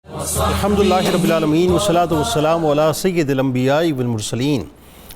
الحمدللہ رب العالمین والصلاۃ والسلام علی سید الانبیاء والمرسلین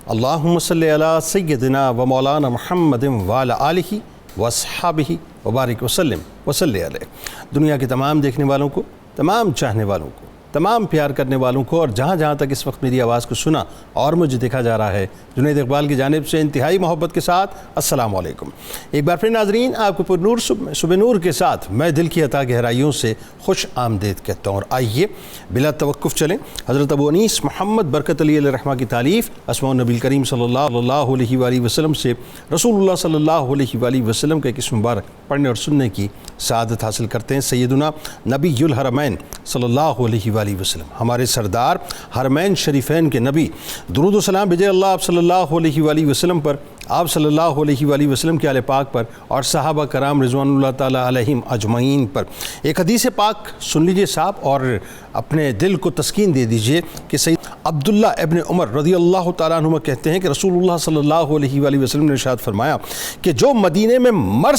اللہم صلی علی سیدنا و مولانا محمد وعلی آلہ واصحابہ وبارک وسلم وصلی علیہ۔ دنیا کے تمام دیکھنے والوں کو، تمام چاہنے والوں کو، تمام پیار کرنے والوں کو، اور جہاں جہاں تک اس وقت میری آواز کو سنا اور مجھے دیکھا جا رہا ہے، جنید اقبال کی جانب سے انتہائی محبت کے ساتھ السلام علیکم۔ ایک بار پھر ناظرین، آپ کو پر نور صبح نور کے ساتھ میں دل کی عطا گہرائیوں سے خوش آمدید کہتا ہوں، اور آئیے بلا توقف چلیں حضرت ابو انیس محمد برکت علی علیہ رحمہ کی تعلیف اسماء النبی کریم صلی اللہ علیہ وآلہ وسلم سے رسول اللہ صلی اللہ علیہ وآلہ وسلم کا ایک اسم مبارک پڑھنے اور سننے کی سعادت حاصل کرتے ہیں۔ سیدنا نبی الحرمین صلی اللہ علیہ وآلہ وسلم، ہمارے سردار حرمین شریفین کے نبی، درود و سلام بھیجے اللہ آپ صلی اللہ علیہ وآلہ وسلم پر، آپ صلی اللہ علیہ وآلہ وسلم کے آل پاک پر، اور صحابہ کرام رضوان اللہ تعالی علیہم اجمعین پر۔ ایک حدیث پاک سن لیجئے صاحب، اور اپنے دل کو تسکین دے دیجئے کہ سید عبداللہ ابن عمر رضی اللہ تعالیٰ عنہما کہتے ہیں کہ رسول اللہ صلی اللہ علیہ وآلہ وسلم نے ارشاد فرمایا کہ جو مدینے میں مر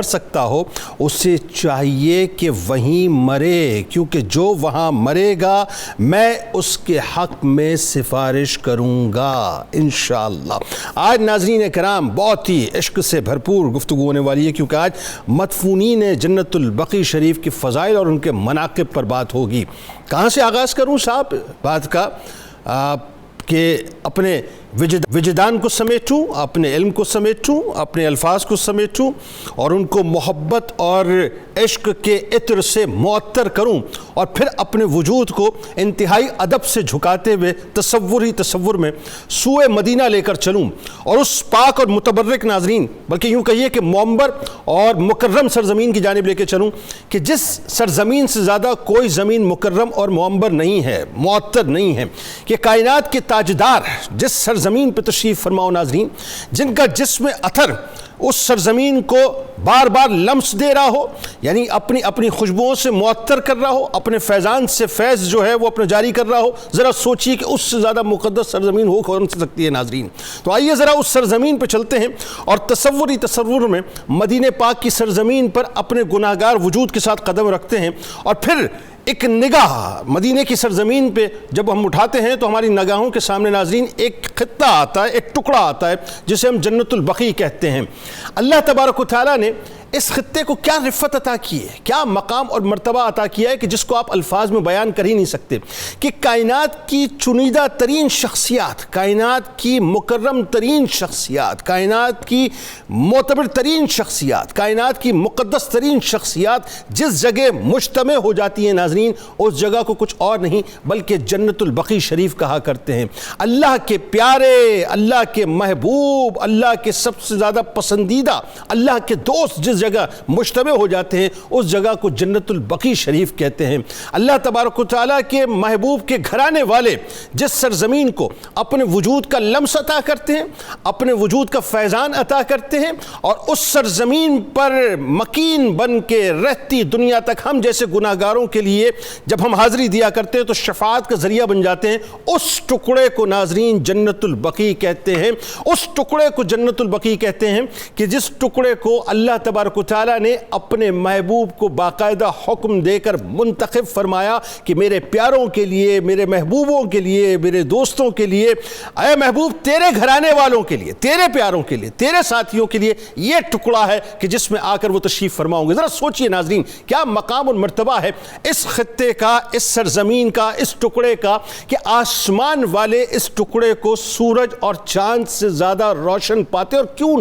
سکتا ہو اسے چاہیے کہ وہیں مرے، کیونکہ جو وہاں مرے گا میں اس کے حق میں سفارش کروں گا انشاءاللہ۔ آج ناظرین کرام بہت ہی عشق سے بھرپور گفتگو ہونے والی ہے، کیونکہ آج مدفونین جنت البقیع شریف کی فضائل اور ان کے مناقب پر بات ہوگی۔ کہاں سے آغاز کروں صاحب بات کا، کہ اپنے وجدان کو سمیٹوں، اپنے علم کو سمیٹوں، اپنے الفاظ کو سمیٹوں، اور ان کو محبت اور عشق کے عطر سے معطر کروں، اور پھر اپنے وجود کو انتہائی ادب سے جھکاتے ہوئے تصور میں سوئے مدینہ لے کر چلوں، اور اس پاک اور متبرک ناظرین بلکہ یوں کہیے کہ معمر اور مکرم سرزمین کی جانب لے کے چلوں، کہ جس سرزمین سے زیادہ کوئی زمین مکرم اور معمر نہیں ہے، معطر نہیں ہے، کہ کائنات کے تاجدار جس سرزمین پہ تشریف فرماؤ ناظرین، جن کا جسم اثر اس سرزمین کو بار بار لمس دے رہا ہو، یعنی اپنی خوشبوؤں سے معطر کر رہا ہو، اپنے فیضان سے فیض جو ہے وہ اپنا جاری کر رہا ہو، ذرا سوچیے کہ اس سے زیادہ مقدس سرزمین ہو کون سکتی ہے ناظرین۔ تو آئیے ذرا اس سرزمین پہ چلتے ہیں، اور تصور میں مدینہ پاک کی سرزمین پر اپنے گناہگار وجود کے ساتھ قدم رکھتے ہیں، اور پھر ایک نگاہ مدینہ کی سرزمین پہ جب ہم اٹھاتے ہیں تو ہماری نگاہوں کے سامنے ناظرین ایک خطہ آتا ہے، ایک ٹکڑا آتا ہے، جسے ہم جنت البقیع کہتے ہیں۔ اللہ تبارک و تعالیٰ نے اس خطے کو کیا رفت عطا کی ہے، کیا مقام اور مرتبہ عطا کیا ہے کہ جس کو آپ الفاظ میں بیان کر ہی نہیں سکتے، کہ کائنات کی چنیدہ ترین شخصیات، کائنات کی مکرم ترین شخصیات، کائنات کی معتبر ترین شخصیات، کائنات کی مقدس ترین شخصیات جس جگہ مجتمع ہو جاتی ہیں ناظرین، اس جگہ کو کچھ اور نہیں بلکہ جنت البقیع شریف کہا کرتے ہیں۔ اللہ کے پیارے، اللہ کے محبوب، اللہ کے سب سے زیادہ پسندیدہ، اللہ کے دوست جس جگہ مجتمع ہو جاتے ہیں اس جگہ کو جنت البقیع شریف کہتے ہیں۔ اللہ تبارک و تعالیٰ کے محبوب کے گھرانے والے جس سرزمین کو اپنے وجود کا لمس عطا کرتے ہیں، اپنے وجود کا فیضان عطا کرتے ہیں، اور اس سرزمین پر مکین بن کے رہتی دنیا تک ہم جیسے گناہگاروں کے لیے جب ہم حاضری دیا کرتے ہیں تو شفاعت کا ذریعہ بن جاتے ہیں، اس ٹکڑے کو ناظرین جنت البقیع کہتے ہیں۔ اس ٹکڑے کو جنت البقیع کہتے ہیں کہ جس ٹکڑے کو اللہ تبارک و تعالیٰ نے اپنے محبوب کو باقاعدہ حکم دے کر منتخب فرمایا کہ میرے پیاروں کے لیے، میرے محبوبوں کے لیے، میرے دوستوں کے لیے، اے محبوب تیرے گھرانے والوں کے لیے، تیرے پیاروں کے لیے، تیرے ساتھیوں کے لیے یہ ٹکڑا ہے کہ جس میں آ کر وہ تشریف فرماؤں گے۔ ذرا سوچئے ناظرین کیا مقام اور مرتبہ ہے اس خطے کا، اس سرزمین کا، اس ٹکڑے کا، کہ آسمان والے اس ٹکڑے کو سورج اور چاند سے زیادہ روشن پاتے، اور کیوں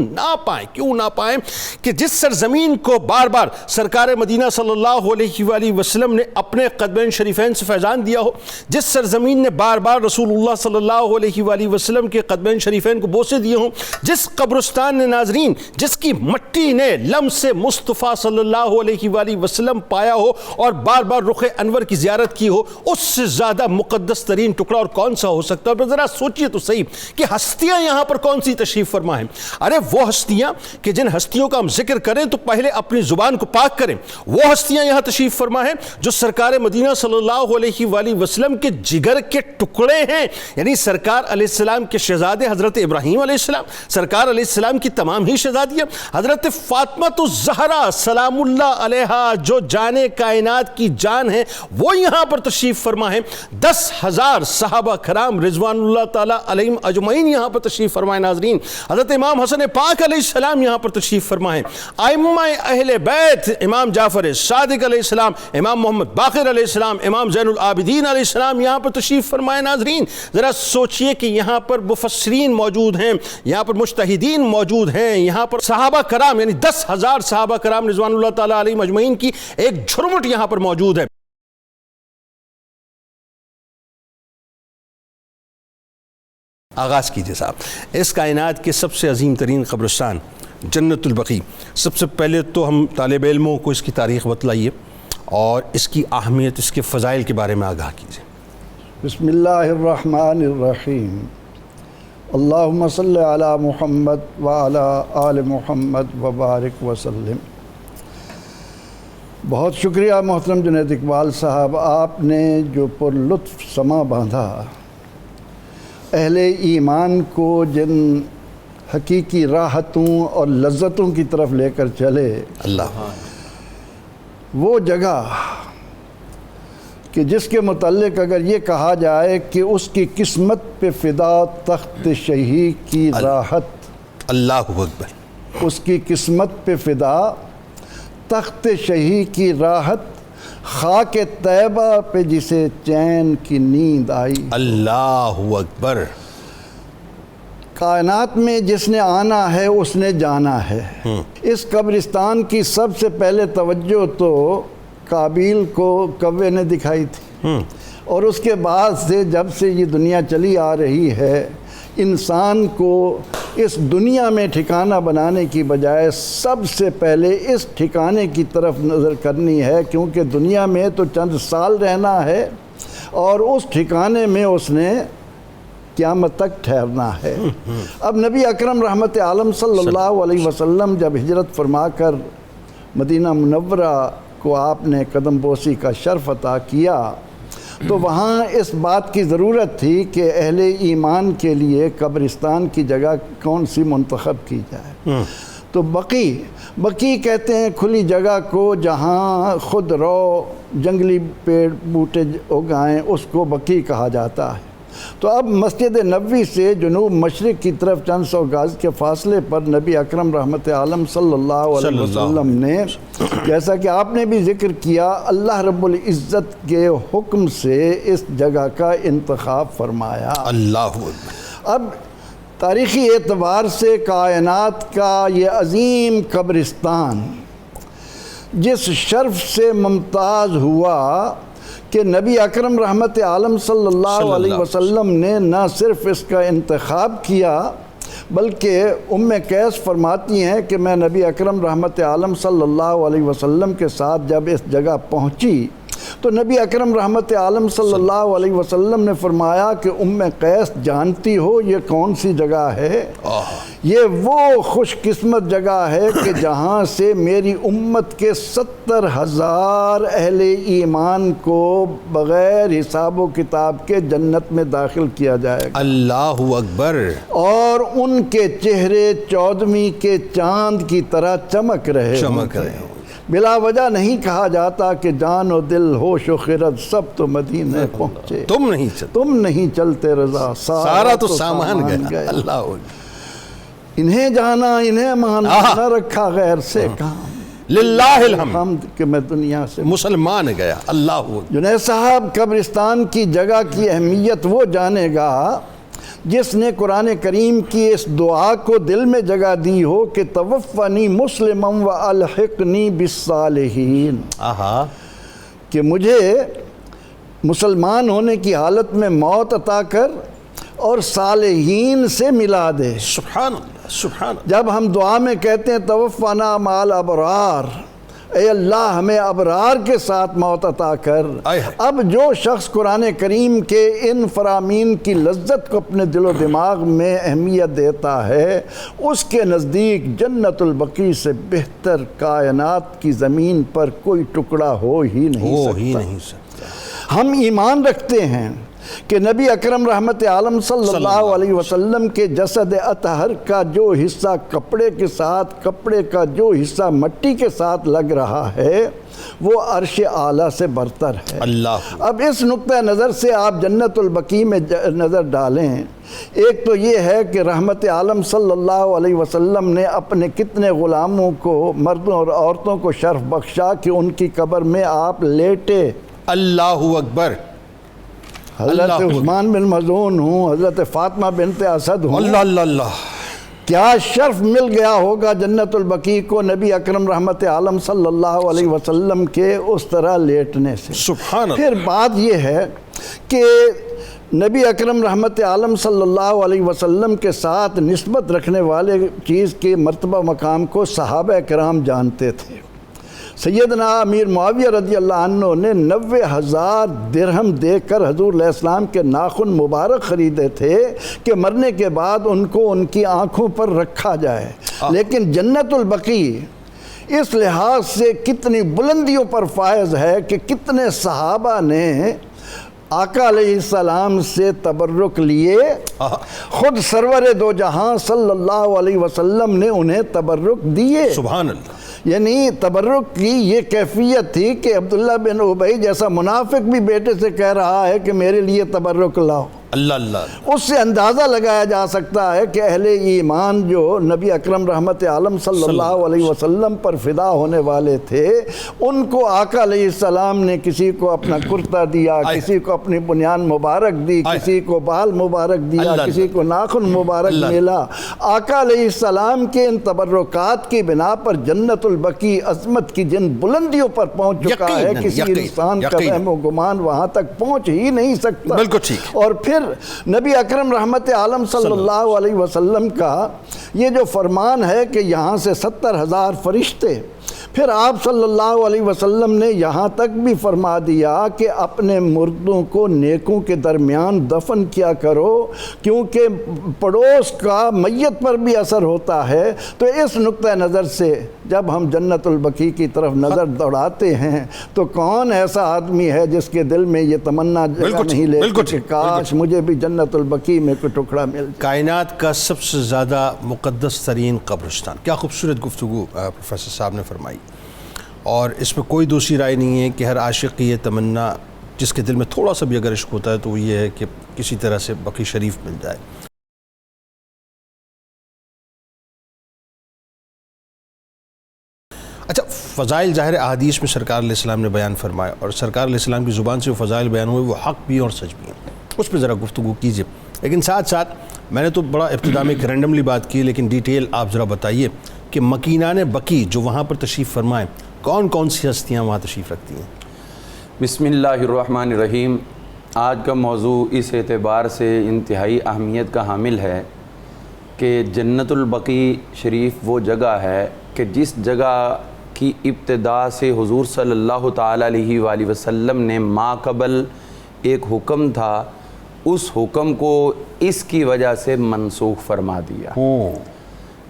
نہ پائیں کہ جس سرزمین کو بار بار سرکار مدینہ صلی اللہ علیہ وآلہ وسلم نے اپنے قدمین شریفین سے فیضان دیا ہو، جس سرزمین نے بار بار رسول اللہ صلی اللہ علیہ وآلہ وسلم کے قدمین شریفین کو بوسے دیے ہوں، جس قبرستان نے ناظرین، جس کی مٹی نے لمس مصطفیٰ صلی اللہ علیہ وآلہ وسلم پایا ہو اور بار بار رخ انور کی زیارت کی ہو، اس سے زیادہ مقدس ترین ٹکڑا اور کون سا ہو سکتا ہے؟ اور ذرا سوچئے تو صحیح کہ ہستیاں یہاں پر کون سی تشریف فرما ہیں۔ ارے وہ ہستیاں کہ جن ہستیوں کا ہم ذکر کریں تو پہلے اپنی زبان کو پاک کریں۔ وہ ہستیاں یہاں تشریف فرما ہیں جو سرکار مدینہ صلی اللہ علیہ وآلہ وسلم کے جگر کے ٹکڑے ہیں، یعنی سرکار علیہ السلام کے شہزادے حضرت ابراہیم علیہ السلام، سرکار علیہ السلام کی تمام ہی شہزادیاں، حضرت فاطمہ الزہرا سلام اللہ علیہا جو جان کائنات کی جان ہے، وہ یہاں پر تشریف فرما ہے۔ 10,000 صحابہ کرام رضوان اللہ تعالیٰ علیہم اجمعین یہاں پر تشریف فرمائے۔ ناظرین، حضرت امام حسن پاک علیہ السلام یہاں پر تشریف فرمائے۔ ائمہ اہل بیت، امام جعفر صادق علیہ السلام، امام محمد باقر علیہ السلام، امام زین العابدین علیہ السلام یہاں پر تشریف فرمائے۔ ناظرین، ذرا سوچئے کہ یہاں پر مفسرین موجود ہیں، یہاں پر مجتہدین موجود ہیں، یہاں پر صحابہ کرام یعنی 10,000 صحابہ کرام رضوان اللہ تعالیٰ علیہم اجمعین کی ایک جھرمٹ یہاں پر موجود ہے۔ آغاز کیجئے صاحب۔ اس کائنات کے سب سے عظیم ترین قبرستان جنت البقیع، سب سے پہلے تو ہم طالب علموں کو اس کی تاریخ بتلائیے اور اس کی اہمیت، اس کے فضائل کے بارے میں آگاہ کیجئے۔ بسم اللہ الرحمن الرحیم، اللہم صلی علی محمد وعلی آل محمد وبارک وسلم۔ بہت شکریہ محترم جنید اقبال صاحب، آپ نے جو پر لطف سما باندھا، اہل ایمان کو جن حقیقی راحتوں اور لذتوں کی طرف لے کر چلے، اللہ وہ جگہ کہ جس کے متعلق اگر یہ کہا جائے کہ اس کی قسمت پہ فدا تخت شہی کی راحت، اللہ اکبر، اس کی قسمت پہ فدا تخت شہی کی راحت، خاک طیبہ پہ جسے چین کی نیند آئی۔ اللہ اکبر۔ کائنات میں جس نے آنا ہے اس نے جانا ہے۔ اس قبرستان کی سب سے پہلے توجہ تو قابیل کو کوے نے دکھائی تھی، اور اس کے بعد سے جب سے یہ دنیا چلی آ رہی ہے، انسان کو اس دنیا میں ٹھکانہ بنانے کی بجائے سب سے پہلے اس ٹھکانے کی طرف نظر کرنی ہے، کیونکہ دنیا میں تو چند سال رہنا ہے اور اس ٹھکانے میں اس نے قیامت تک ٹھہرنا ہے۔ اب نبی اکرم رحمت عالم صلی اللہ علیہ وسلم جب ہجرت فرما کر مدینہ منورہ کو آپ نے قدم بوسی کا شرف عطا کیا، تو وہاں اس بات کی ضرورت تھی کہ اہل ایمان کے لیے قبرستان کی جگہ کون سی منتخب کی جائے۔ تو بقیع کہتے ہیں کھلی جگہ کو جہاں خود رو جنگلی پیڑ بوٹے اگائیں، اس کو بقیع کہا جاتا ہے۔ تو اب مسجد نبوی سے جنوب مشرق کی طرف چند سو گز کے فاصلے پر نبی اکرم رحمت عالم صلی اللہ علیہ وسلم نے، جیسا کہ آپ نے بھی ذکر کیا، اللہ رب العزت کے حکم سے اس جگہ کا انتخاب فرمایا۔ اللہ اب تاریخی اعتبار سے کائنات کا یہ عظیم قبرستان جس شرف سے ممتاز ہوا کہ نبی اکرم رحمت عالم صلی اللہ علیہ وسلم نے نہ صرف اس کا انتخاب کیا، بلکہ ام قیس فرماتی ہیں کہ میں نبی اکرم رحمت عالم صلی اللہ علیہ وسلم کے ساتھ جب اس جگہ پہنچی تو نبی اکرم رحمت عالم صلی اللہ علیہ وسلم نے فرمایا کہ ام قیس جانتی ہو یہ کون سی جگہ ہے؟ یہ وہ خوش قسمت جگہ ہے کہ جہاں سے میری امت کے 70,000 اہل ایمان کو بغیر حساب و کتاب کے جنت میں داخل کیا جائے گا۔ اللہ اکبر۔ اور ان کے چہرے 14ویں کے چاند کی طرح چمک رہے ہوں۔ بلا وجہ نہیں کہا جاتا کہ جان و دل ہوش و خرد سب تو مدینے پہنچے، تم نہیں چلتے رضا سارا تو سامان گیا۔ اللہ انہیں جانا انہیں مانا، نہ رکھا غیر سے کام، للہ الحمد کہ میں دنیا سے مسلمان گیا۔ اللہ جنید صاحب، قبرستان کی جگہ کی اہمیت وہ جانے گا جس نے قرآن کریم کی اس دعا کو دل میں جگہ دی ہو کہ توفنی مسلما والحقنی بالصالحین، کہ مجھے مسلمان ہونے کی حالت میں موت عطا کر اور صالحین سے ملا دے۔ سبحان اللہ، سبحان اللہ۔ جب ہم دعا میں کہتے ہیں توفنا مع الابرار، اے اللہ ہمیں ابرار کے ساتھ موت عطا کر۔ اب جو شخص قرآن کریم کے ان فرامین کی لذت کو اپنے دل و دماغ میں اہمیت دیتا ہے، اس کے نزدیک جنت البقیع سے بہتر کائنات کی زمین پر کوئی ٹکڑا ہو ہی نہیں سکتا۔ ہم ایمان رکھتے ہیں کہ نبی اکرم رحمت عالم صلی اللہ علیہ وسلم کے جسد اطہر کا جو حصہ کپڑے کے ساتھ، کپڑے کا جو حصہ مٹی کے ساتھ لگ رہا ہے وہ عرش اعلیٰ سے برتر ہے۔ اب اس نقطہ نظر سے آپ جنت البقیع میں نظر ڈالیں۔ ایک تو یہ ہے کہ رحمت عالم صلی اللہ علیہ وسلم نے اپنے کتنے غلاموں کو، مردوں اور عورتوں کو شرف بخشا کہ ان کی قبر میں آپ لیٹے۔ اللہ اکبر۔ حضرت عثمان بن مظعون ہوں، حضرت فاطمہ بنت اسد ہوں، اللہ اللہ اللہ، کیا شرف مل گیا ہوگا جنت البقیع کو نبی اکرم رحمت عالم صلی اللہ علیہ وسلم کے اس طرح لیٹنے سے۔ سبحان اللہ۔ پھر بات یہ ہے کہ نبی اکرم رحمت عالم صلی اللہ علیہ وسلم کے ساتھ نسبت رکھنے والے چیز کے مرتبہ مقام کو صحابہ کرام جانتے تھے۔ سیدنا امیر معاویہ رضی اللہ عنہ نے 90,000 درہم دے کر حضور علیہ السلام کے ناخن مبارک خریدے تھے کہ مرنے کے بعد ان کو ان کی آنکھوں پر رکھا جائے۔ لیکن جنت البقیع اس لحاظ سے کتنی بلندیوں پر فائز ہے کہ کتنے صحابہ نے آقا علیہ السلام سے تبرک لیے، خود سرور دو جہاں صلی اللہ علیہ وسلم نے انہیں تبرک دیے۔ سبحان اللہ۔ یعنی تبرک کی یہ کیفیت تھی کہ عبداللہ بن ابی جیسا منافق بھی بیٹے سے کہہ رہا ہے کہ میرے لیے تبرک لاؤ۔ اللہ اللہ۔ اس سے اندازہ لگایا جا سکتا ہے کہ اہل ایمان جو نبی اکرم رحمت عالم صلی اللہ علیہ وسلم پر فدا ہونے والے تھے، ان کو آقا علیہ السلام نے کسی کو اپنا کرتا دیا، کسی کو اپنی بنیان مبارک دی، کسی کو بال مبارک دیا، کسی کو ناخن مبارک ملا۔ آقا علیہ السلام کے ان تبرکات کی بنا پر جنت البقیع عظمت کی جن بلندیوں پر پہنچ چکا ہے، کسی انسان کا وہم و گمان وہاں تک پہنچ ہی نہیں سکتا۔ بالکل ٹھیک۔ اور پھر نبی اکرم رحمت عالم صلی اللہ علیہ وسلم کا یہ جو فرمان ہے کہ یہاں سے 70,000 فرشتے، پھر آپ صلی اللہ علیہ وسلم نے یہاں تک بھی فرما دیا کہ اپنے مردوں کو نیکوں کے درمیان دفن کیا کرو، کیونکہ پڑوس کا میت پر بھی اثر ہوتا ہے۔ تو اس نقطہ نظر سے جب ہم جنت البقیع کی طرف نظر دوڑاتے ہیں تو کون ایسا آدمی ہے جس کے دل میں یہ تمنا جگہ نہیں لے کہ کاش مجھے بھی جنت البقیع میں کوئی ٹکڑا مل جائے۔ کائنات کا سب سے زیادہ مقدس ترین قبرستان۔ کیا خوبصورت گفتگو پروفیسر صاحب نے فرمائی، اور اس میں کوئی دوسری رائے نہیں ہے کہ ہر عاشق کی یہ تمنا، جس کے دل میں تھوڑا سا بھی اگر عشق ہوتا ہے تو وہ یہ ہے کہ کسی طرح سے بقیع شریف مل جائے۔ اچھا، فضائل ظاہر احادیث میں سرکار علیہ السلام نے بیان فرمائے، اور سرکار علیہ السلام کی زبان سے وہ فضائل بیان ہوئے، وہ حق بھی اور سچ بھی ہیں، اس پہ ذرا گفتگو کیجئے۔ لیکن ساتھ ساتھ میں نے تو بڑا ابتدا میں ایک رینڈملی بات کی، لیکن ڈیٹیل آپ ذرا بتائیے کہ مکینان بقیع جو وہاں پر تشریف فرمائیں، کون کون سی ہستیاں وہاں تشریف رکھتی ہیں؟ بسم اللہ الرحمن الرحیم۔ آج کا موضوع اس اعتبار سے انتہائی اہمیت کا حامل ہے کہ جنت البقیع شریف وہ جگہ ہے کہ جس جگہ کی ابتدا سے حضور صلی اللہ تعالیٰ علیہ وآلہ وسلم نے ما قبل ایک حکم تھا، اس حکم کو اس کی وجہ سے منسوخ فرما دیا۔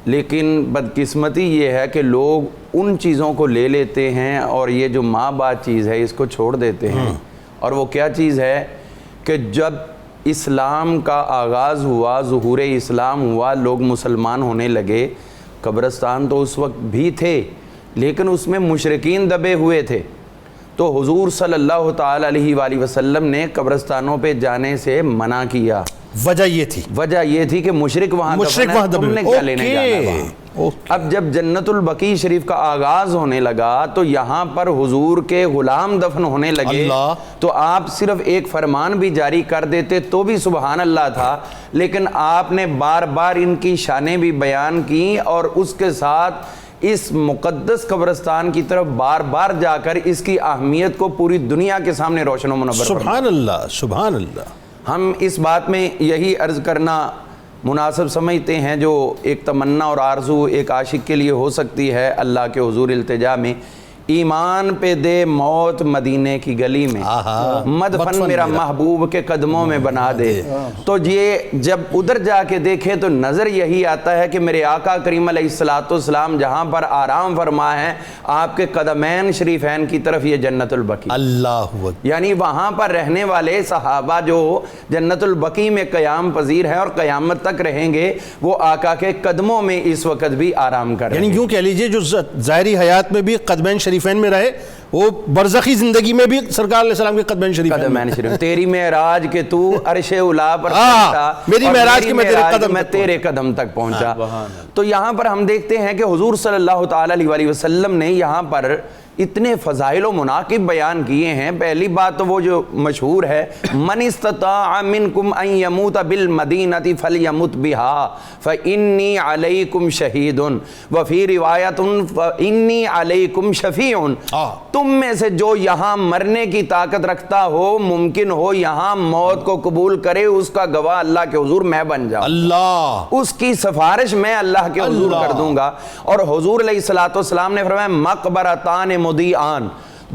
لیکن بدقسمتی یہ ہے کہ لوگ ان چیزوں کو لے لیتے ہیں اور یہ جو ماں بعد چیز ہے اس کو چھوڑ دیتے ہیں۔ اور وہ کیا چیز ہے کہ جب اسلام کا آغاز ہوا، ظہور اسلام ہوا، لوگ مسلمان ہونے لگے، قبرستان تو اس وقت بھی تھے لیکن اس میں مشرکین دبے ہوئے تھے، تو حضور صلی اللہ تعالیٰ علیہ وآلہ وسلم نے قبرستانوں پہ جانے سے منع کیا۔ وجہ یہ تھی کہ مشرک وہاں دفن ہے، تم نے کیا لینے جانا وہاں۔ اب جب جنت البقیع شریف کا آغاز ہونے لگا تو یہاں پر حضور کے غلام دفن ہونے لگے، تو آپ صرف ایک فرمان بھی جاری کر دیتے تو بھی سبحان اللہ تھا، لیکن آپ نے بار بار ان کی شانیں بھی بیان کی اور اس کے ساتھ اس مقدس قبرستان کی طرف بار بار جا کر اس کی اہمیت کو پوری دنیا کے سامنے روشن و منور فرمایا۔ سبحان اللہ، سبحان اللہ۔ ہم اس بات میں یہی عرض کرنا مناسب سمجھتے ہیں، جو ایک تمنا اور آرزو ایک عاشق کے لیے ہو سکتی ہے اللہ کے حضور التجا میں، ایمان پہ دے موت مدینے کی گلی میں، مدفن میرا محبوب کے قدموں میں بنا دے۔ تو یہ جب ادھر جا کے دیکھیں تو نظر یہی آتا ہے کہ میرے آقا کریم علیہ السلام جہاں پر آرام فرما ہے، آپ کے قدمین شریفین کی طرف یہ جنت البقیع، اللہ اکبر، یعنی وہاں پر رہنے والے صحابہ جو جنت البقیع میں قیام پذیر ہیں اور قیامت تک رہیں گے، وہ آقا کے قدموں میں اس وقت بھی آرام کر رہے ہیں۔ یعنی یوں کہہ لیجئے جو ظاہری حیات میں بھی قدمین شریفین میں رہے، وہ برزخی زندگی میں بھی سرکار علیہ السلام کے قدمین شریفین۔ تیری معراج کے تو عرش اولا پر پہنچا، میری معراج کے میں تیرے قدم تک پہنچا۔ تو یہاں پر ہم دیکھتے ہیں کہ حضور صلی اللہ تعالی علیہ وسلم نے یہاں پر اتنے فضائل و مناقب بیان کیے ہیں۔ پہلی بات تو وہ جو مشہور ہے، من استطاع منکم ان یموت بالمدینۃ فلیمت بها فانی علیکم شہید وفی روایت فانی علیکم شفیع، تم میں سے جو یہاں مرنے کی طاقت رکھتا ہو، ممکن ہو یہاں موت کو قبول کرے، اس کا گواہ اللہ کے حضور میں بن جاؤں، اللہ اس کی سفارش میں اللہ کے حضور کر دوں گا۔ اور حضور علیہ السلام نے فرمایا مقبرتان مضیئان،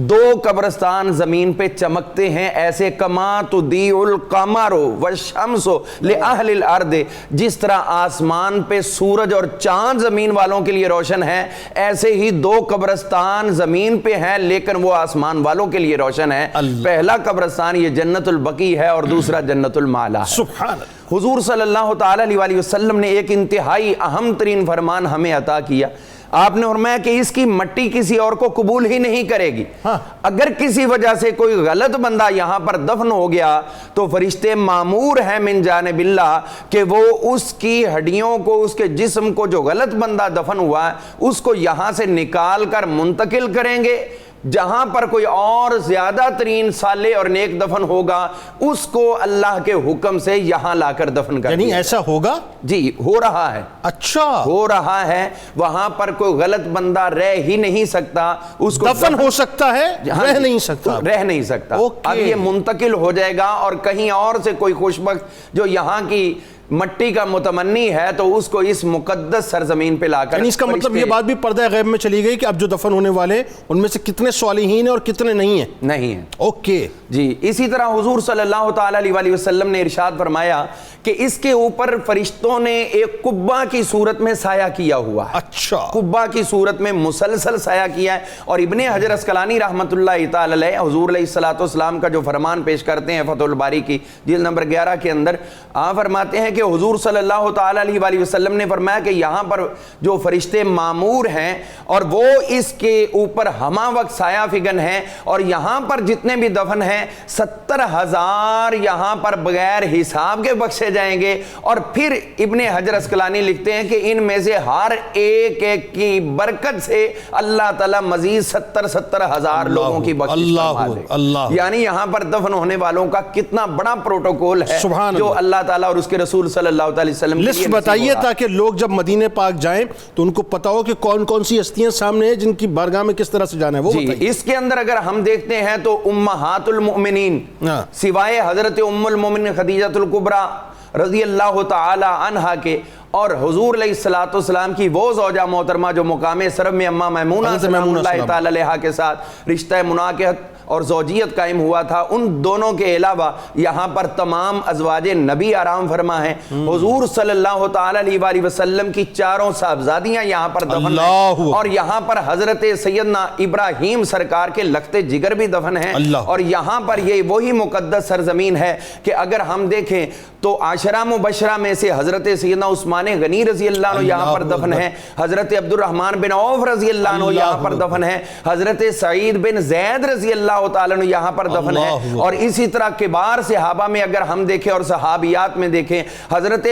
دو قبرستان زمین پہ چمکتے ہیں ایسے کما تضیء القمر والشمس لأہل الارض، جس طرح آسمان پہ سورج اور چاند زمین والوں کے لیے روشن ہے، ایسے ہی دو قبرستان زمین پہ ہیں لیکن وہ آسمان والوں کے لیے روشن ہے۔ پہلا قبرستان یہ جنت البقیع ہے اور دوسرا جنت المعلا ہے۔ سبحان اللہ۔ حضور صلی اللہ تعالی علیہ وسلم نے ایک انتہائی اہم ترین فرمان ہمیں عطا کیا۔ آپ نے فرمایا کہ اس کی مٹی کسی اور کو قبول ہی نہیں کرے گی۔ اگر کسی وجہ سے کوئی غلط بندہ یہاں پر دفن ہو گیا تو فرشتے مامور ہیں من جانب اللہ کہ وہ اس کی ہڈیوں کو، اس کے جسم کو، جو غلط بندہ دفن ہوا ہے، اس کو یہاں سے نکال کر منتقل کریں گے۔ جہاں پر کوئی اور زیادہ ترین صالح اور نیک دفن ہوگا، اس کو اللہ کے حکم سے یہاں لا کر دفن کر یعنی دیا۔ ایسا ہوگا؟ جی ہو رہا ہے، اچھا ہو رہا ہے۔ وہاں پر کوئی غلط بندہ رہ ہی نہیں سکتا، اس کو دفن ہو سکتا ہے، رہ نہیں سکتا، رہ نہیں سکتا۔ اب یہ منتقل ہو جائے گا اور کہیں اور سے کوئی خوشبخت جو یہاں کی مٹی کا متمنی ہے تو اس کو اس مقدس سرزمین پہ لا کر، یعنی اس کا مطلب یہ بات بھی پردہ غیب میں چلی گئی کہ اب جو دفن ہونے والے ان میں سے کتنے صالحین ہیں اور کتنے نہیں ہیں؟ نہیں ہیں۔ اوکے جی اسی طرح حضور صلی اللہ تعالی علیہ وسلم نے ارشاد فرمایا کہ اس کے اوپر فرشتوں نے ایک قبہ کی صورت میں سایہ کیا ہوا ہے۔ اچھا، قبہ کی صورت میں مسلسل سایہ کیا ہے۔ اور ابن حجر عسقلانی رحمۃ اللہ تعالی علیہ حضور علیہ السلام کا جو فرمان پیش کرتے ہیں فتح الباری کی جلد نمبر 11 کے اندر، آپ فرماتے ہیں کہ حضور صلی اللہ تعالی علیہ وسلم نے فرمایا کہ یہاں پر جو فرشتے معمور ہیں اور وہ اس کے اوپر ہمہ وقت سایہ فگن ہیں، اور یہاں پر جتنے بھی دفن ہیں 70,000 یہاں پر بغیر حساب کے بخشے جائیں گے۔ اور پھر ابن حجر عسقلانی لکھتے ہیں کہ ان میں سے ہر ایک ایک کی برکت سے اللہ تعالیٰ مزید 70,000 لوگوں کی بخشش فرما دے۔ یعنی یہاں پر دفن ہونے والوں کا کتنا بڑا پروٹوکول ہے جو اللہ تعالیٰ اور اس کے رسول صلی اللہ علیہ وسلم کی لسٹ بتائیے تاکہ لوگ جب مدینے پاک جائیں تو ان کو پتا ہو کہ کون کون سی ہستیاں سامنے ہیں جن کی بارگاہ میں کس طرح سے جانا ہے۔ وہ جی اس کے اندر اگر ہم دیکھتے ہیں تو امہات المؤمنین سوائے حضرت ام المؤمنین خدیجہ الکبریٰ رضی اللہ تعالی عنہا کے اور حضور علیہ السلام کی وہ زوجہ محترمہ جو مقام سرب میں اماں میمونہ سلام اللہ تعالی علیہ کے ساتھ رشتہ مناکحت اور زوجیت قائم ہوا تھا، ان دونوں کے علاوہ یہاں پر تمام ازواج نبی آرام فرما ہیں۔ حضور صلی اللہ تعالی علیہ وسلم کی چاروں صاحبزادیاں یہاں پر دفن ہیں، اور یہاں پر حضرت سیدنا ابراہیم سرکار کے لخت جگر بھی دفن ہیں۔ اور یہاں پر یہ وہی مقدس سرزمین ہے کہ اگر ہم دیکھیں تو عشرہ مبشرہ میں سے حضرت سیدنا عثمان غنی رضی اللہ عنہ یہاں پر دفن ہیں، حضرت عبد الرحمن بن عوف رضی اللہ عنہ یہاں پر دفن ہیں، حضرت سعید بن زید رضی اللہ تعالیٰ عنہ یہاں پر دفن ہیں۔ اور اسی طرح کبار صحابہ میں اگر ہم دیکھیں اور صحابیات میں دیکھیں، حضرت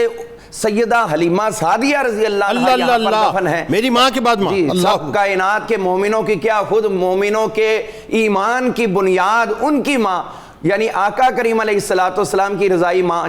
سیدہ حلیمہ سعدیہ رضی اللہ عنہ یہاں پر دفن ہیں، میری ماں کے بعد ماں۔ سب کائنات کے مومنوں کی کیا، خود مومنوں کے ایمان کی بنیاد ان کی ماں یعنی آقا کریم علیہ السلام کی رضائی ماں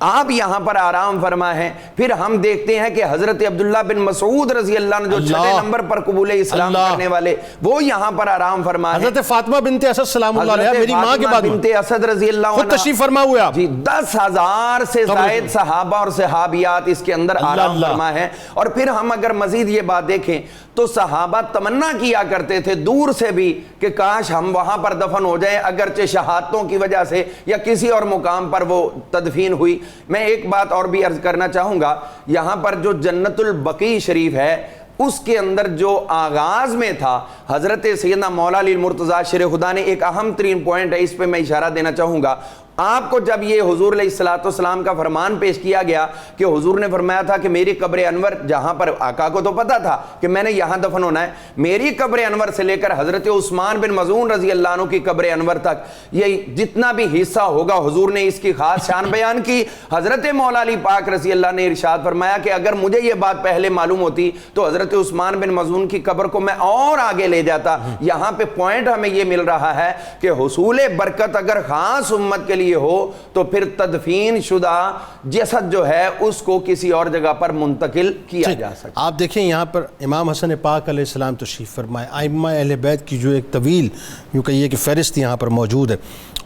آپ یہاں پر آرام فرما ہے. پھر ہم دیکھتے ہیں کہ حضرت عبداللہ بن مسعود رضی اللہ عنہ جو چھٹے نمبر پر قبول اسلام کرنے والے وہ یہاں پر آرام فرما ہے. حضرت فاطمہ بنت اسد سلام اللہ علیہ میری ماں کے بعد بنت اسد رضی اللہ عنہ تشریف فرما ہوئے آپ. جی 10,000 سے زائد صحابہ اور صحابیات اس کے اندر آرام فرما ہے. اور پھر ہم اگر مزید یہ بات دیکھیں تو صحابہ تمنا کیا کرتے تھے دور سے بھی کہ کاش ہم وہاں پر دفن ہو جائیں، اگرچہ شہادتوں کی وجہ سے یا کسی اور مقام پر وہ تدفین ہوئی. میں ایک بات اور بھی عرض کرنا چاہوں گا، یہاں پر جو جنت البقیع شریف ہے اس کے اندر جو آغاز میں تھا حضرت سیدنا مولا علی المرتضیٰ شیر خدا نے ایک اہم ترین پوائنٹ ہے، اس پہ میں اشارہ دینا چاہوں گا. آپ کو جب یہ حضور علیہ السلام کا فرمان پیش کیا گیا کہ حضور نے فرمایا تھا کہ میری قبر انور، جہاں پر آقا کو تو پتا تھا کہ میں نے یہاں دفن ہونا ہے، میری قبر انور سے لے کر حضرت عثمان بن مظعون رضی اللہ عنہ کی قبر انور تک یہ جتنا بھی حصہ ہوگا حضور نے اس کی خاص شان بیان کی. حضرت مولا علی پاک رضی اللہ نے ارشاد فرمایا کہ اگر مجھے یہ بات پہلے معلوم ہوتی تو حضرت عثمان بن مظعون کی قبر کو میں اور آگے لے جاتا. یہاں پہ پوائنٹ ہمیں یہ مل رہا ہے کہ حصول برکت اگر خاص امت کے لیے ہو تو پھر تدفین شدہ جسد جو ہے اس کو کسی اور جگہ پر منتقل کیا جا سکتا. آپ دیکھیں یہاں پر امام حسن پاک علیہ السلام تشریف فرمائے، ائمہ اہل بیت کی جو ایک طویل یوں کہیے کہ فہرست یہاں پر موجود ہے،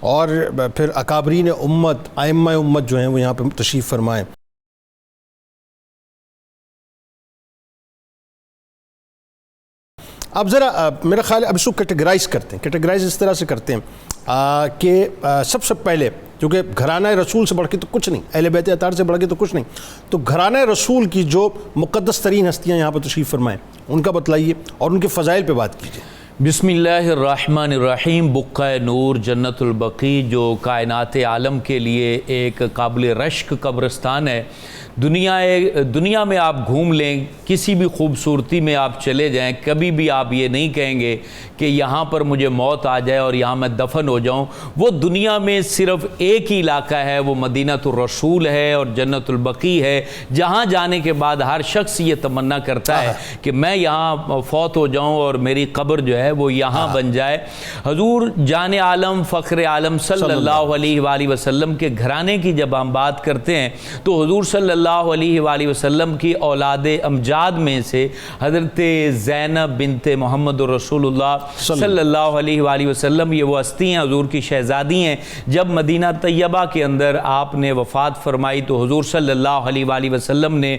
اور پھر اکابرین امت ائمہ امت جو ہیں وہ یہاں پر تشریف فرمائے. اب ذرا میرا خیال ہے اب اس کو کیٹیگرائز کرتے ہیں، کیٹیگرائز اس طرح سے کرتے ہیں کہ سب سے پہلے کیونکہ گھرانہ رسول سے بڑھ کے تو کچھ نہیں، اہل بیت اطہار سے بڑھ کے تو کچھ نہیں، تو گھرانہ رسول کی جو مقدس ترین ہستیاں یہاں پر تشریف فرمائیں ان کا بتلائیے اور ان کے فضائل پہ بات کیجیے. بسم اللہ الرحمن الرحیم. بقعہ نور جنت البقیع جو کائنات عالم کے لیے ایک قابل رشک قبرستان ہے. دنیا میں آپ گھوم لیں، کسی بھی خوبصورتی میں آپ چلے جائیں، کبھی بھی آپ یہ نہیں کہیں گے کہ یہاں پر مجھے موت آ جائے اور یہاں میں دفن ہو جاؤں. وہ دنیا میں صرف ایک ہی علاقہ ہے، وہ مدینۃ الرسول ہے اور جنت البقیع ہے، جہاں جانے کے بعد ہر شخص یہ تمنا کرتا ہے کہ میں یہاں فوت ہو جاؤں اور میری قبر جو ہے وہ یہاں بن جائے. حضور جان عالم فخر عالم صلی اللہ علیہ وآلہ وسلم کے گھرانے کی جب ہم بات کرتے ہیں تو حضور صلی اللہ علیہ وآلہ وسلم کی اولاد امجاد میں سے حضرت زینب بنت محمد رسول اللہ صلی اللہ علیہ وآلہ وسلم یہ وہ ہستی ہیں، حضور کی شہزادی ہیں. جب مدینہ طیبہ کے اندر آپ نے وفات فرمائی تو حضور صلی اللہ علیہ وآلہ وسلم نے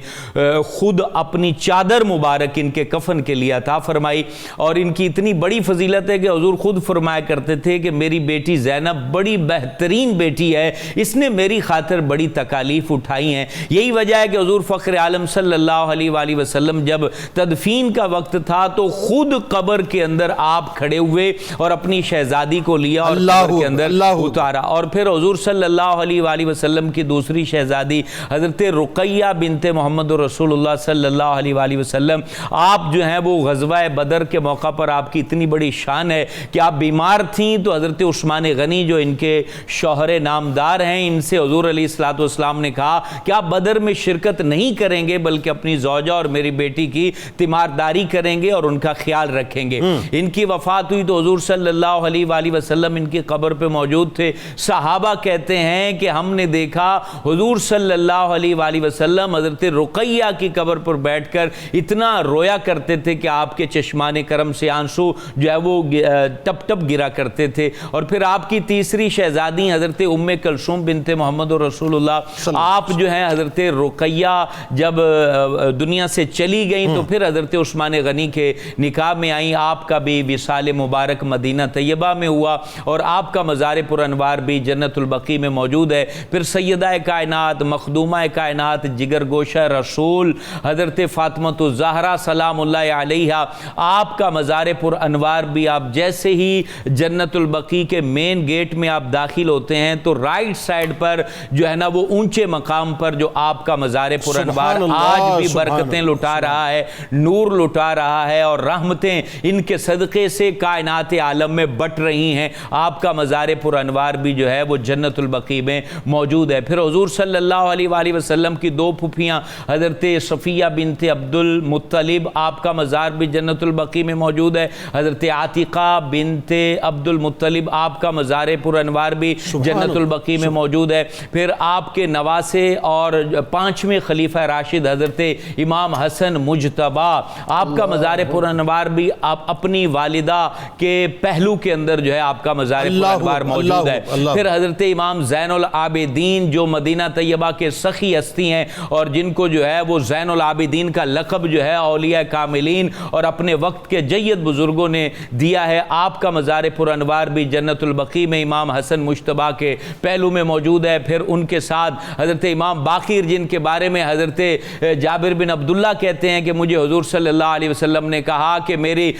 خود اپنی چادر مبارک ان کے کفن کے لیے عطا فرمائی. اور ان کی اتنی بڑی فضیلت ہے کہ حضور خود فرمایا کرتے تھے کہ میری بیٹی زینب بڑی بہترین بیٹی ہے، اس نے میری خاطر بڑی تکالیف اٹھائی ہیں. یہی وجہ ہے کہ حضور فخر عالم صلی اللہ علیہ وآلہ وسلم جب تدفین کا وقت تھا تو خود قبر کے اندر آپ کھڑے ہوئے اور اپنی شہزادی کو لیا اور قبر کے اندر اتارا. اور پھر حضور صلی اللہ علیہ وآلہ وسلم کی دوسری شہزادی حضرت رقیہ بنت محمد رسول اللہ صلی اللہ علیہ وآلہ وسلم، آپ جو ہیں وہ غزوہ بدر کے موقع پر آپ کی اتنی بڑی شان ہے کہ آپ بیمار تھیں تو حضرت عثمان غنی جو ان کے شوہر نامدار ہیں، ان سے حضور علیہ السلام نے کہا کہ آپ بدر میں شرکت نہیں کریں گے بلکہ اپنی زوجہ اور میری بیٹی کی تیمارداری کریں گے اور ان کا خیال رکھیں گے. ان کی وفات ہوئی تو حضور صلی اللہ علیہ وآلہ وسلم ان کی قبر پہ موجود تھے. صحابہ کہتے ہیں کہ ہم نے دیکھا حضور صلی اللہ علیہ وآلہ وسلم حضرت رقیہ کی قبر پر بیٹھ کر اتنا رویا کرتے تھے کہ آپ کے چشمان کرم سے آنسو جو ہے وہ ٹپ ٹپ گرا کرتے تھے. اور پھر آپ کی تیسری شہزادی حضرت ام کلثوم بنت محمد رسول اللہ، آپ جو ہیں حضرت رقیہ جب دنیا سے چلی گئیں تو پھر حضرت عثمان غنی کے نکاح میں آئیں. آپ کا بھی وصال مبارک مدینہ طیبہ میں ہوا اور آپ کا مزار پر انوار بھی جنت البقیع میں موجود ہے. پھر سیدہ کائنات مخدومہ کائنات جگر گوشہ رسول حضرت فاطمہ الزہرا سلام اللہ علیہا، آپ کا مزار پر انوار بھی، آپ جیسے ہی جنت البقیع کے مین گیٹ میں آپ داخل ہوتے ہیں تو رائٹ سائڈ پر جو ہے نا وہ اونچے مقام پر جو آپ آپ کا مزار پر انوار سبحان اللہ، آج بھی سبحان برکتیں اللہ، لٹا رہا ہے، نور لٹا رہا ہے، اور رحمتیں ان کے صدقے سے کائنات عالم میں بٹ رہی ہیں۔ آپ کا مزار پر انوار بھی جو ہے وہ جنت البقیع میں موجود ہے۔ پھر حضور صلی اللہ علیہ وآلہ وسلم کی دو پھوپھیاں حضرت صفیہ بنت عبد المطلب، آپ کا مزار بھی جنت البقیع میں موجود ہے۔ حضرت عاتقہ بنت عبد المطلب، آپ کا مزار پر انوار بھی جنت البقیع میں موجود ہے۔ پھر آپ کے نواسے اور 5ویں خلیفہ راشد حضرت امام حسن مجتبی، آپ کا مزار پر انوار بھی آپ اپنی والدہ کے پہلو کے اندر جو ہے آپ کا مزار پر انوار موجود ہے۔ پھر حضرت امام زین العابدین جو مدینہ طیبہ کے سخی ہستی ہیں اور جن کو جو ہے وہ زین العابدین کا لقب جو ہے اولیاء کاملین اور اپنے وقت کے جید بزرگوں نے دیا ہے، آپ کا مزار پر انوار بھی جنت البقیع میں امام حسن مجتبی کے پہلو میں موجود ہے۔ پھر ان کے ساتھ حضرت امام باقر، جن کے بارے میں حضرت جابر بن عبداللہ کہتے ہیں کہ مجھے حضور صلی اللہ علیہ وسلم نے کہا کہ میری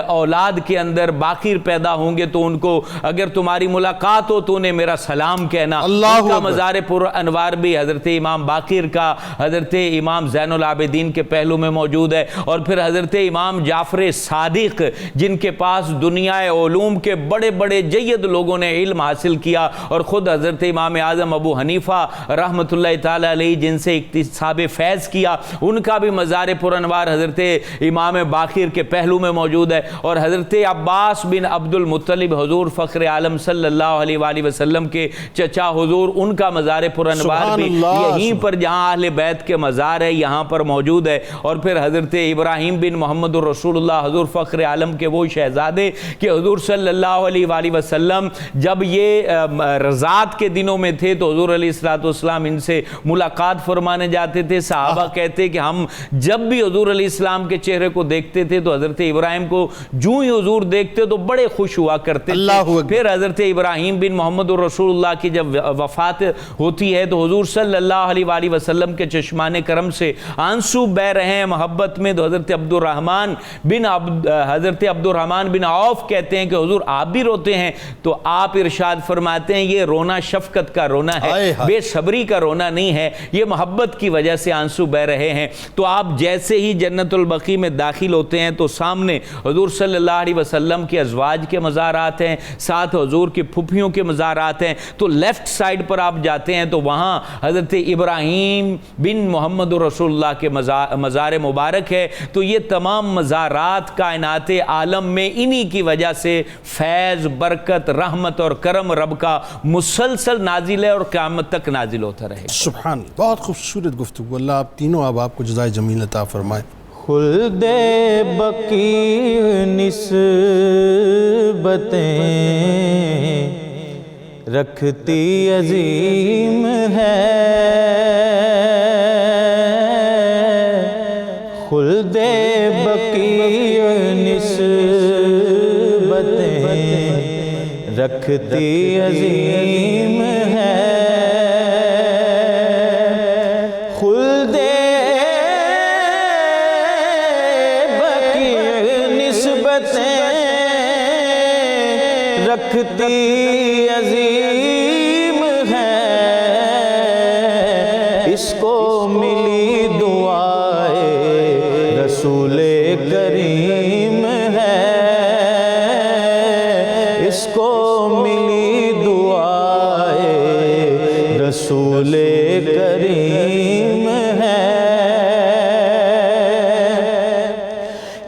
اولاد کے اندر باقر پیدا ہوں گے تو ان کو اگر تمہاری ملاقات ہو تو انہیں میرا سلام کہنا۔ ان کا مزار پر انوار بھی حضرت امام باقر کا حضرت امام زین العابدین کے پہلو میں موجود ہے۔ اور پھر حضرت امام جعفر صادق، جن کے پاس دنیا علوم کے بڑے بڑے جید لوگوں نے علم حاصل کیا، اور خود حضرت امام اعظم ابو حنیفہ رحمۃ اللہ تعالی علیہ جن سے اکتساب فیض کیا، ان کا بھی مزار پر انوار حضرت امام باقر کے پہلو میں موجود ہے۔ اور حضرت عباس بن عبد المطلب، حضور فخر عالم صلی اللہ علیہ وآلہ وسلم کے چچا حضور، ان کا مزار پر انوار بھی یہیں پر جہاں اہل بیت کے مزار ہے یہاں پر موجود ہے۔ اور پھر حضرت ابراہیم بن محمد الرسول اللہ، حضور فخر عالم کے وہ شہزادے کہ حضور صلی اللہ علیہ وآلہ وسلم جب یہ رضاعت کے دنوں میں تھے تو حضور علیہ السلام ان سے ملاقات فرمانے جاتے تھے۔ صحابہ کہتے کہ ہم جب بھی حضور علیہ السلام کے چہرے کو دیکھتے تھے تو حضرت ابراہیم کو جو ہی حضور دیکھتے تو بڑے خوش ہوا کرتے تھے۔ پھر حضرت ابراہیم بن محمد الرسول اللہ کی جب وفات ہوتی ہے تو حضور صلی اللہ علیہ وآلہ وسلم کے چشمان کرم سے آنسو بہ رہے ہیں محبت میں، تو حضرت عبد الرحمن بن عوف کہتے ہیں کہ حضور آپ بھی روتے ہیں؟ تو آپ ارشاد فرماتے ہیں یہ رونا شفقت کا رونا ہے، بے صبری کا رونا نہیں ہے، یہ محبت کی وجہ سے آنسو بہ رہے ہیں۔ تو آپ جیسے ہی جنت البقیع میں داخل ہوتے ہیں تو سامنے حضور صلی اللہ علیہ وسلم کے ازواج کے مزارات ہیں، ساتھ حضور کی پھوپھیوں کے مزارات ہیں۔ تو لیفٹ سائڈ پر آپ جاتے ہیں تو وہاں حضرت ابراہیم بن محمد رسول اللہ کے مزار مبارک ہے۔ تو یہ تمام مزارات کائنات عالم میں انہی کی وجہ سے فیض، برکت، رحمت اور کرم رب کا مسلسل نازل ہے اور قیامت تک نازل ہوتا رہے گا۔ سبحان اللہ، بہت خوبصورت گفتگو، اللہ آپ تینوں آپ کو جزائے جمیل عطا فرمائے۔ خلد بقیع نسبتیں رکھتی عظیم ہے، خلد بقیع نسبتیں رکھتی عظیم ہے، خلد رکھتی عظیم ہے، اس کو ملی دعائے رسول کریم ہے، اس کو ملی دعائے رسول کریم ہے،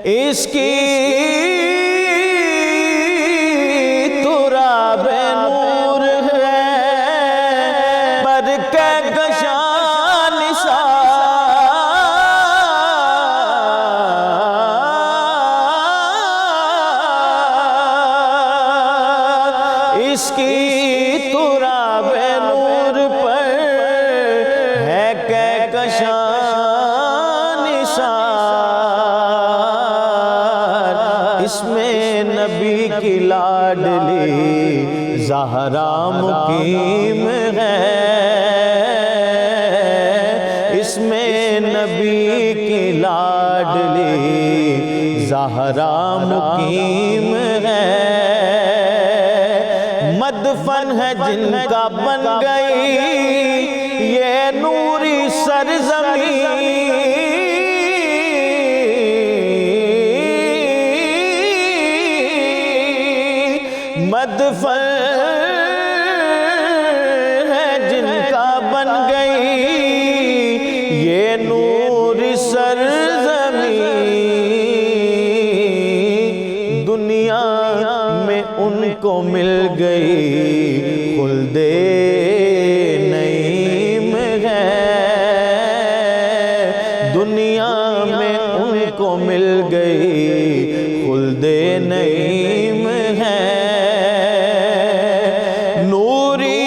اس کی اس کی تراب نور پر ہے کہکشاں نثار، اس میں نبی کی لاڈلی زہرا مقیم ہے، اس میں نبی کی لاڈلی زہرا مقیم ہے، مدفن ہے جن کا بن گئی یہ نوری سر مدفن ہے جن کا بن گئی یہ نور سرزمین، دنیا میں ان کو مل گئی خلد نعیم ہے، دنیا میں ان کو مل گئی خلد نعیم ہے۔ نوری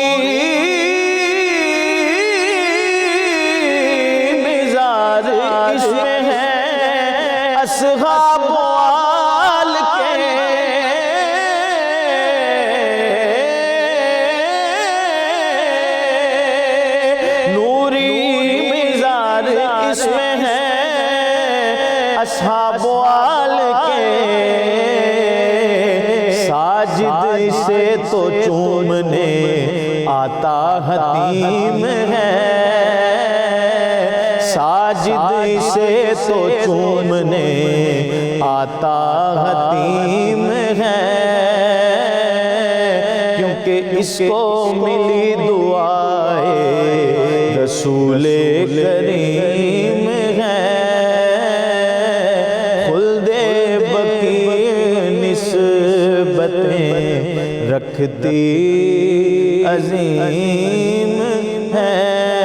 مزاج اس میں ہے اصحاب آل کے، نوری مزاج اس میں ہے اصحاب آل کے، ساجد سے تو چومنے آتا حتیم ہے، ساجد سے تو چومنے آتا حتیم ہے، کیونکہ اس کو ملی دعائے رسول کریم ہے، خلد بقی نسبتیں رکھتی عظیم ہے۔